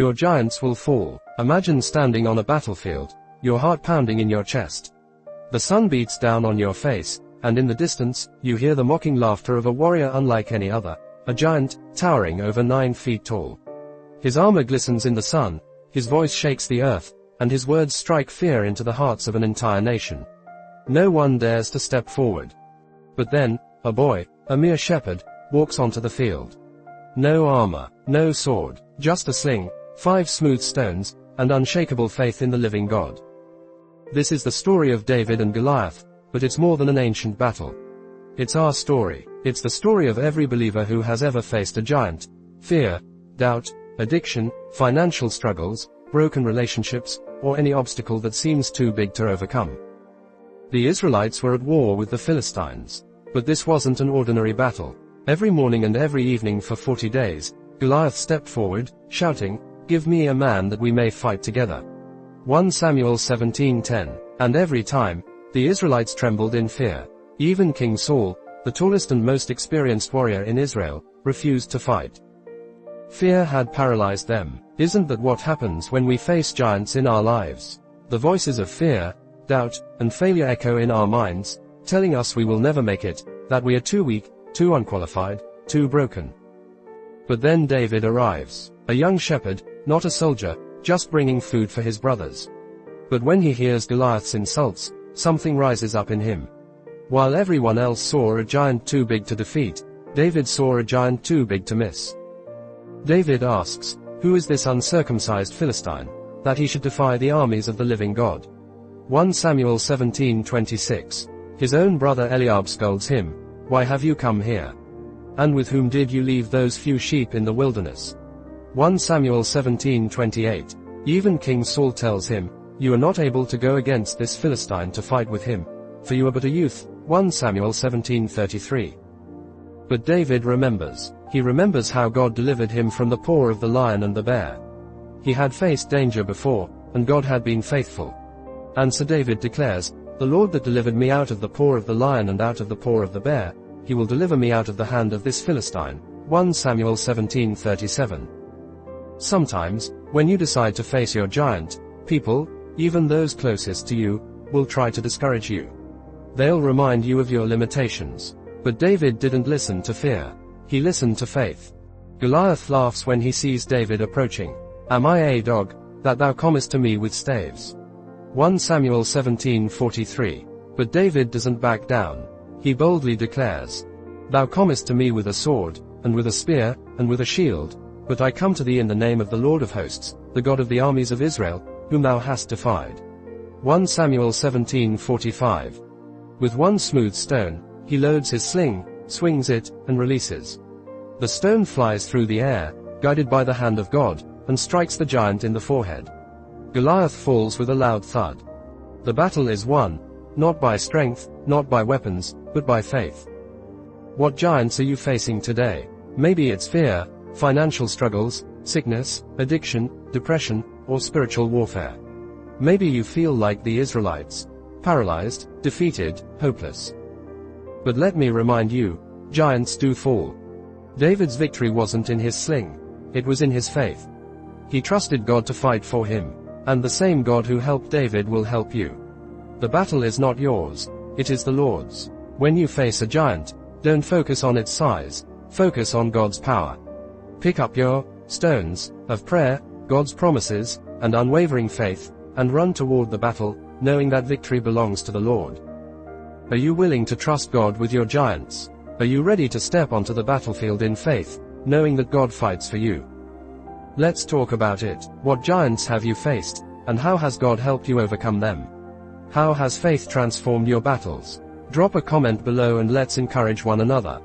Your giants will fall. Imagine standing on a battlefield, your heart pounding in your chest. The sun beats down on your face, and in the distance, you hear the mocking laughter of a warrior unlike any other, a giant, towering over 9 feet tall. His armor glistens in the sun, his voice shakes the earth, and his words strike fear into the hearts of an entire nation. No one dares to step forward. But then, a boy, a mere shepherd, walks onto the field. No armor, no sword, just a sling, 5 smooth stones, and unshakable faith in the living God. This is the story of David and Goliath, but it's more than an ancient battle. It's our story. It's the story of every believer who has ever faced a giant: fear, doubt, addiction, financial struggles, broken relationships, or any obstacle that seems too big to overcome. The Israelites were at war with the Philistines. But this wasn't an ordinary battle. Every morning and every evening for 40 days, Goliath stepped forward, shouting, "Give me a man that we may fight together." 1 Samuel 17:10. And every time, the Israelites trembled in fear. Even King Saul, the tallest and most experienced warrior in Israel, refused to fight. Fear had paralyzed them. Isn't that what happens when we face giants in our lives? The voices of fear, doubt, and failure echo in our minds, telling us we will never make it, that we are too weak, too unqualified, too broken. But then David arrives, a young shepherd, not a soldier, just bringing food for his brothers. But when he hears Goliath's insults, something rises up in him. While everyone else saw a giant too big to defeat, David saw a giant too big to miss. David asks, "Who is this uncircumcised Philistine, that he should defy the armies of the living God?" 1 Samuel 17:26. His own brother Eliab scolds him, "Why have you come here? And with whom did you leave those few sheep in the wilderness?" 1 Samuel 17:28. Even King Saul tells him, "You are not able to go against this Philistine to fight with him, for you are but a youth." 1 Samuel 17:33. But David remembers. He remembers how God delivered him from the paw of the lion and the bear. He had faced danger before, and God had been faithful. And so David declares, "The Lord that delivered me out of the paw of the lion and out of the paw of the bear, he will deliver me out of the hand of this Philistine." 1 Samuel 17:37. Sometimes, when you decide to face your giant, people, even those closest to you, will try to discourage you. They'll remind you of your limitations. But David didn't listen to fear. He listened to faith. Goliath laughs when he sees David approaching. "Am I a dog, that thou comest to me with staves?" 1 Samuel 17:43. But David doesn't back down. He boldly declares, "Thou comest to me with a sword, and with a spear, and with a shield, but I come to thee in the name of the Lord of hosts, the God of the armies of Israel, whom thou hast defied." 1 Samuel 17:45. With one smooth stone, he loads his sling, swings it, and releases. The stone flies through the air, guided by the hand of God, and strikes the giant in the forehead. Goliath falls with a loud thud. The battle is won, not by strength, not by weapons, but by faith. What giants are you facing today? Maybe it's fear, financial struggles, sickness, addiction, depression, or spiritual warfare. Maybe you feel like the Israelites, paralyzed, defeated, hopeless. But let me remind you, giants do fall. David's victory wasn't in his sling. It was in his faith. He trusted God to fight for him. And the same God who helped David will help you. The battle is not yours, it is the Lord's. When you face a giant, don't focus on its size, focus on God's power. Pick up your stones of prayer, God's promises, and unwavering faith, and run toward the battle, knowing that victory belongs to the Lord. Are you willing to trust God with your giants? Are you ready to step onto the battlefield in faith, knowing that God fights for you? Let's talk about it. What giants have you faced, and how has God helped you overcome them? How has faith transformed your battles? Drop a comment below and let's encourage one another.